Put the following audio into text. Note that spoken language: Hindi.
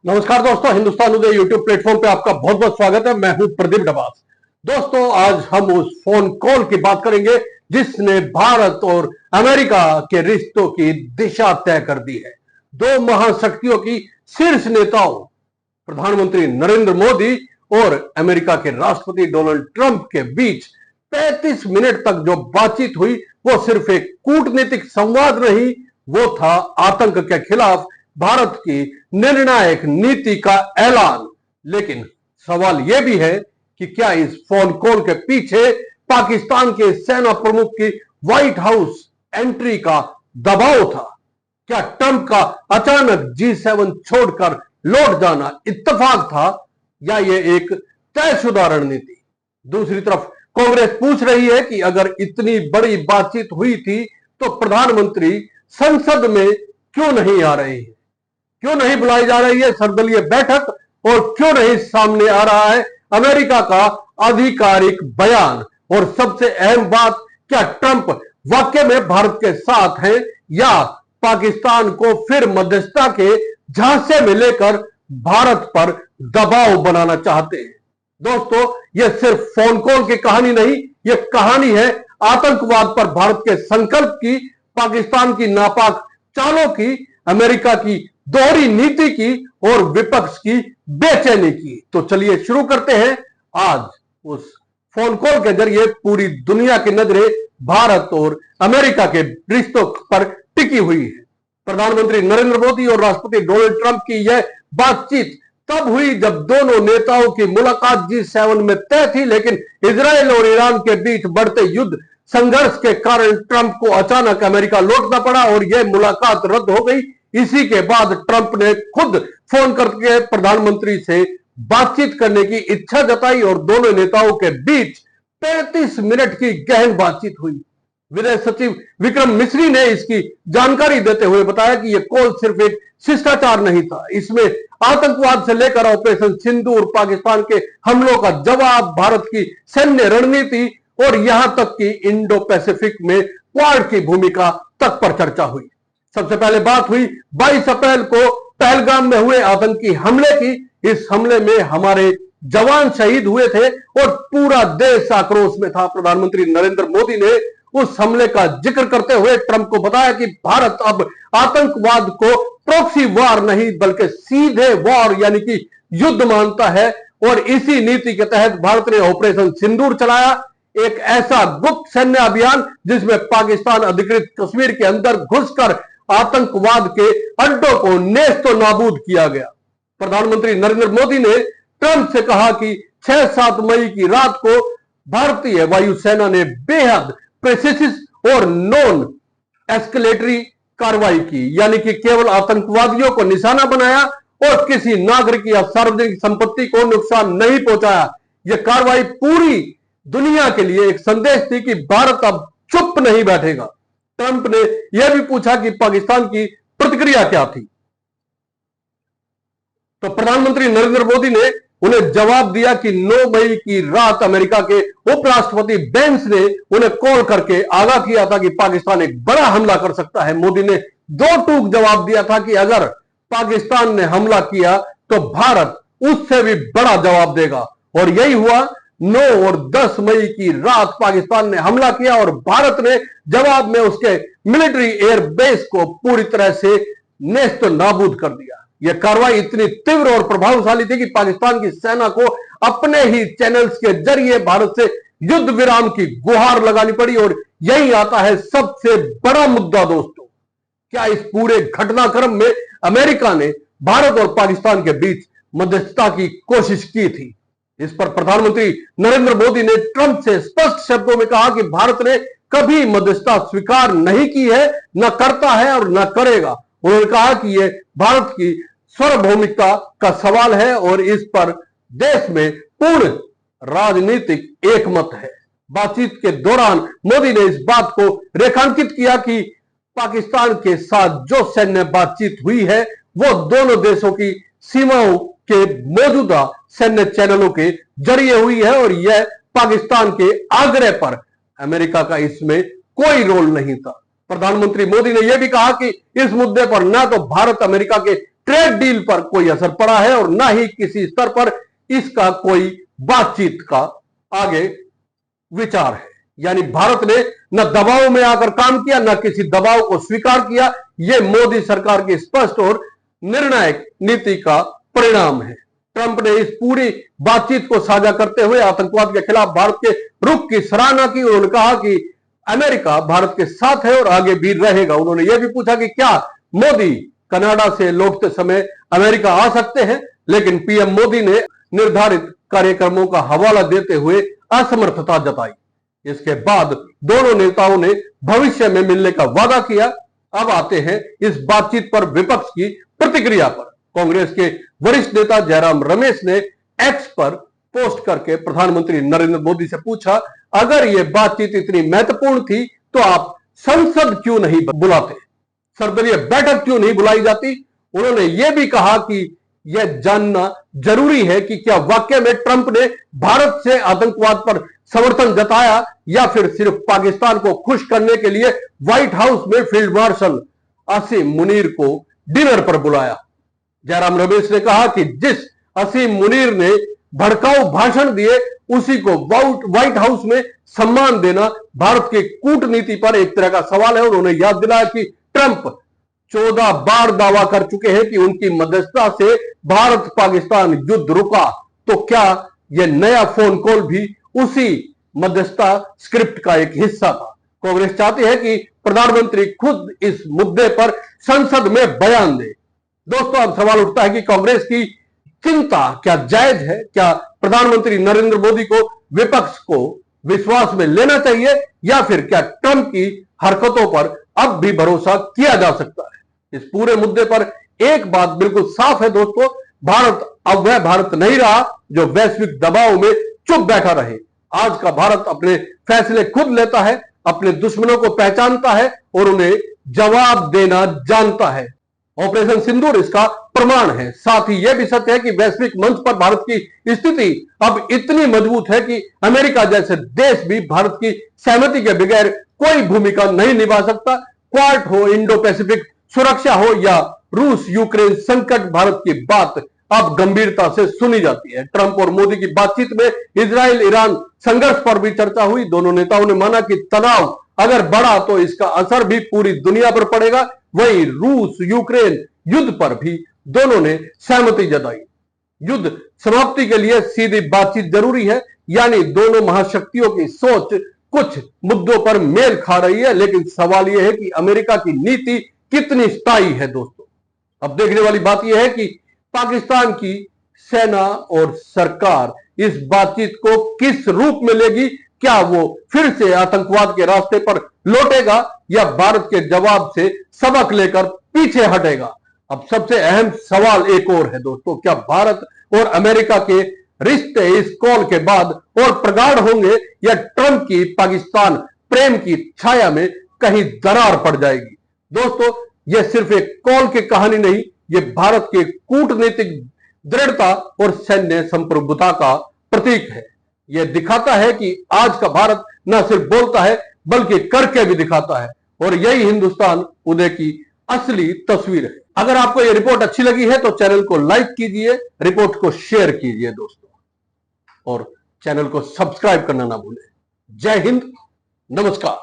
नमस्कार दोस्तों, हिंदुस्तान उदय यूट्यूब प्लेटफॉर्म पे आपका बहुत बहुत स्वागत है। मैं हूं प्रदीप डबास। दोस्तों, आज हम उस फोन कॉल की बात करेंगे जिसने भारत और अमेरिका के रिश्तों की दिशा तय कर दी है। दो महाशक्तियों की शीर्ष नेताओं प्रधानमंत्री नरेंद्र मोदी और अमेरिका के राष्ट्रपति डोनाल्ड ट्रंप के बीच 35 मिनट तक जो बातचीत हुई वो सिर्फ एक कूटनीतिक संवाद नहीं, वो था आतंक के खिलाफ भारत की निर्णायक नीति का ऐलान। लेकिन सवाल यह भी है कि क्या इस फोन कॉल के पीछे पाकिस्तान के सेना प्रमुख की व्हाइट हाउस एंट्री का दबाव था? क्या ट्रंप का अचानक G7 छोड़कर लौट जाना इत्तेफाक था या यह एक तयशुदा रणनीति? दूसरी तरफ कांग्रेस पूछ रही है कि अगर इतनी बड़ी बातचीत हुई थी तो प्रधानमंत्री संसद में क्यों नहीं आ रहे हैं, क्यों नहीं बुलाई जा रही है सर्वदलीय बैठक, और क्यों नहीं सामने आ रहा है अमेरिका का आधिकारिक बयान? और सबसे अहम बात, क्या ट्रंप वाकई में भारत के साथ हैं या पाकिस्तान को फिर मध्यस्थता के झांसे में लेकर भारत पर दबाव बनाना चाहते हैं? दोस्तों, यह सिर्फ फोन कॉल की कहानी नहीं, यह कहानी है आतंकवाद पर भारत के संकल्प की, पाकिस्तान की नापाक चालों की, अमेरिका की दोहरी नीति की और विपक्ष की बेचैनी की। तो चलिए शुरू करते हैं। आज उस फोन कॉल के जरिए पूरी दुनिया की नजरें भारत और अमेरिका के रिश्तों पर टिकी हुई है। प्रधानमंत्री नरेंद्र मोदी और राष्ट्रपति डोनाल्ड ट्रंप की यह बातचीत तब हुई जब दोनों नेताओं की मुलाकात G7 में तय थी, लेकिन इजराइल और ईरान के बीच बढ़ते युद्ध संघर्ष के कारण ट्रंप को अचानक अमेरिका लौटना पड़ा और यह मुलाकात रद्द हो गई। इसी के बाद ट्रंप ने खुद फोन करके प्रधानमंत्री से बातचीत करने की इच्छा जताई और दोनों नेताओं के बीच 35 मिनट की गहन बातचीत हुई। विदेश सचिव विक्रम मिस्री ने इसकी जानकारी देते हुए बताया कि यह कॉल सिर्फ एक शिष्टाचार नहीं था, इसमें आतंकवाद से लेकर ऑपरेशन सिंदूर, पाकिस्तान के हमलों का जवाब, भारत की सैन्य रणनीति और यहां तक कि इंडो पैसिफिक में क्वाड की भूमिका तक पर चर्चा हुई। सबसे पहले बात हुई 22 अप्रैल को पहलगाम में हुए आतंकी हमले की। इस हमले में हमारे जवान शहीद हुए थे और पूरा देश आक्रोश में था। प्रधानमंत्री नरेंद्र मोदी ने उस हमले का जिक्र करते हुए ट्रंप को बताया कि भारत अब आतंकवाद को प्रॉक्सी वॉर नहीं बल्कि सीधे वॉर यानी कि युद्ध मानता है, और इसी नीति के तहत भारत ने ऑपरेशन सिंदूर चलाया, एक ऐसा गुप्त सैन्य अभियान जिसमें पाकिस्तान अधिकृत कश्मीर के अंदर घुसकर आतंकवाद के अड्डों को नेस्तो नाबूद किया गया। प्रधानमंत्री नरेंद्र मोदी ने ट्रंप से कहा कि 6-7 मई की रात को भारतीय वायुसेना ने बेहद प्रिसिस और नॉन एस्केलेटरी कार्रवाई की, यानी कि केवल आतंकवादियों को निशाना बनाया और किसी नागरिक या सार्वजनिक संपत्ति को नुकसान नहीं पहुंचाया। यह कार्रवाई पूरी दुनिया के लिए एक संदेश थी कि भारत अब चुप नहीं बैठेगा। ट्रंप ने यह भी पूछा कि पाकिस्तान की प्रतिक्रिया क्या थी, तो प्रधानमंत्री नरेंद्र मोदी ने उन्हें जवाब दिया कि 9 मई की रात अमेरिका के उपराष्ट्रपति बेंस ने उन्हें कॉल करके आगाह किया था कि पाकिस्तान एक बड़ा हमला कर सकता है। मोदी ने दो टूक जवाब दिया था कि अगर पाकिस्तान ने हमला किया तो भारत उससे भी बड़ा जवाब देगा, और यही हुआ। 9 और 10 मई की रात पाकिस्तान ने हमला किया और भारत ने जवाब में उसके मिलिट्री एयर बेस को पूरी तरह से नेस्त नाबूद कर दिया। यह कार्रवाई इतनी तीव्र और प्रभावशाली थी कि पाकिस्तान की सेना को अपने ही चैनल्स के जरिए भारत से युद्ध विराम की गुहार लगानी पड़ी। और यही आता है सबसे बड़ा मुद्दा दोस्तों, क्या इस पूरे घटनाक्रम में अमेरिका ने भारत और पाकिस्तान के बीच मध्यस्थता की कोशिश की थी? इस पर प्रधानमंत्री नरेंद्र मोदी ने ट्रंप से स्पष्ट शब्दों में कहा कि भारत ने कभी मध्यस्थता स्वीकार नहीं की है, न करता है और न करेगा। उन्होंने कहा कि यह भारत की सार्वभौमिकता का सवाल है और इस पर देश में पूर्ण राजनीतिक एकमत है। बातचीत के दौरान मोदी ने इस बात को रेखांकित किया कि पाकिस्तान के साथ जो सैन्य बातचीत हुई है वो दोनों देशों की सीमाओं के मौजूदा सैन्य चैनलों के जरिए हुई है और यह पाकिस्तान के आग्रह पर अमेरिका का इसमें कोई रोल नहीं था। प्रधानमंत्री मोदी ने यह भी कहा कि इस मुद्दे पर न तो भारत अमेरिका के ट्रेड डील पर कोई असर पड़ा है और ना ही किसी स्तर पर इसका कोई बातचीत का आगे विचार है। यानी भारत ने न दबाव में आकर काम किया, न किसी दबाव को स्वीकार किया। यह मोदी सरकार की स्पष्ट और निर्णायक नीति का परिणाम है। ट्रंप ने इस पूरी बातचीत को साझा करते हुए आतंकवाद के खिलाफ भारत के रुख की सराहना की। उन्होंने कहा कि अमेरिका भारत के साथ है और आगे भी रहेगा। उन्होंने यह भी पूछा कि क्या मोदी कनाडा से लौटते समय अमेरिका आ सकते हैं, लेकिन पीएम मोदी ने निर्धारित कार्यक्रमों का हवाला देते हुए असमर्थता जताई। इसके बाद दोनों नेताओं ने भविष्य में मिलने का वादा किया। अब आते हैं इस बातचीत पर विपक्ष की प्रतिक्रिया पर। कांग्रेस के वरिष्ठ नेता जयराम रमेश ने एक्स पर पोस्ट करके प्रधानमंत्री नरेंद्र मोदी से पूछा, अगर यह बातचीत इतनी महत्वपूर्ण थी तो आप संसद क्यों नहीं बुलाते, सर्वदलीय बैठक क्यों नहीं बुलाई जाती। उन्होंने यह भी कहा कि यह जानना जरूरी है कि क्या वाकई में ट्रंप ने भारत से आतंकवाद पर समर्थन जताया या फिर सिर्फ पाकिस्तान को खुश करने के लिए व्हाइट हाउस में फील्ड मार्शल असीम मुनीर को डिनर पर बुलाया। जयराम रमेश ने कहा कि जिस असीम मुनीर ने भड़काऊ भाषण दिए उसी को व्हाइट हाउस में सम्मान देना भारत की कूटनीति पर एक तरह का सवाल है। उन्होंने याद दिलाया कि ट्रंप 14 बार दावा कर चुके हैं कि उनकी मध्यस्थता से भारत पाकिस्तान युद्ध रुका, तो क्या यह नया फोन कॉल भी उसी मध्यस्थता स्क्रिप्ट का एक हिस्सा था। कांग्रेस चाहती है कि प्रधानमंत्री खुद इस मुद्दे पर संसद में बयान दे। दोस्तों, अब सवाल उठता है कि कांग्रेस की चिंता क्या जायज है? क्या प्रधानमंत्री नरेंद्र मोदी को विपक्ष को विश्वास में लेना चाहिए या फिर क्या ट्रंप की हरकतों पर अब भी भरोसा किया जा सकता है? इस पूरे मुद्दे पर एक बात बिल्कुल साफ है दोस्तों, भारत अब वह भारत नहीं रहा जो वैश्विक दबाव में चुप बैठा रहे। आज का भारत अपने फैसले खुद लेता है, अपने दुश्मनों को पहचानता है और उन्हें जवाब देना जानता है। ऑपरेशन सिंदूर इसका प्रमाण है। साथ ही यह भी सत्य है कि वैश्विक मंच पर भारत की स्थिति अब इतनी मजबूत है कि अमेरिका जैसे देश भी भारत की सहमति के बगैर कोई भूमिका नहीं निभा सकता। क्वाड हो, इंडो पैसिफिक सुरक्षा हो या रूस यूक्रेन संकट, भारत की बात अब गंभीरता से सुनी जाती है। ट्रंप और मोदी की बातचीत में इजराइल ईरान संघर्ष पर भी चर्चा हुई। दोनों नेताओं ने माना कि तनाव अगर बढ़ा तो इसका असर भी पूरी दुनिया पर पड़ेगा। वहीं रूस यूक्रेन युद्ध पर भी दोनों ने सहमति जताई। युद्ध समाप्ति के लिए सीधी बातचीत जरूरी है, यानी दोनों महाशक्तियों की सोच कुछ मुद्दों पर मेल खा रही है, लेकिन सवाल यह है कि अमेरिका की नीति कितनी स्थायी है। दोस्तों, अब देखने वाली बात यह है कि पाकिस्तान की सेना और सरकार इस बातचीत को किस रूप में लेगी। क्या वो फिर से आतंकवाद के रास्ते पर लौटेगा या भारत के जवाब से सबक लेकर पीछे हटेगा? अब सबसे अहम सवाल एक और है दोस्तों, क्या भारत और अमेरिका के रिश्ते इस कॉल के बाद और प्रगाढ़ होंगे या ट्रंप की पाकिस्तान प्रेम की छाया में कहीं दरार पड़ जाएगी? दोस्तों, यह सिर्फ एक कॉल की कहानी नहीं, यह भारत के कूटनीतिक दृढ़ता और सैन्य संप्रभुता का प्रतीक है। यह दिखाता है कि आज का भारत न सिर्फ बोलता है बल्कि करके भी दिखाता है, और यही हिंदुस्तान उदय की असली तस्वीर है। अगर आपको यह रिपोर्ट अच्छी लगी है तो चैनल को लाइक कीजिए, रिपोर्ट को शेयर कीजिए दोस्तों, और चैनल को सब्सक्राइब करना ना भूलें। जय हिंद, नमस्कार।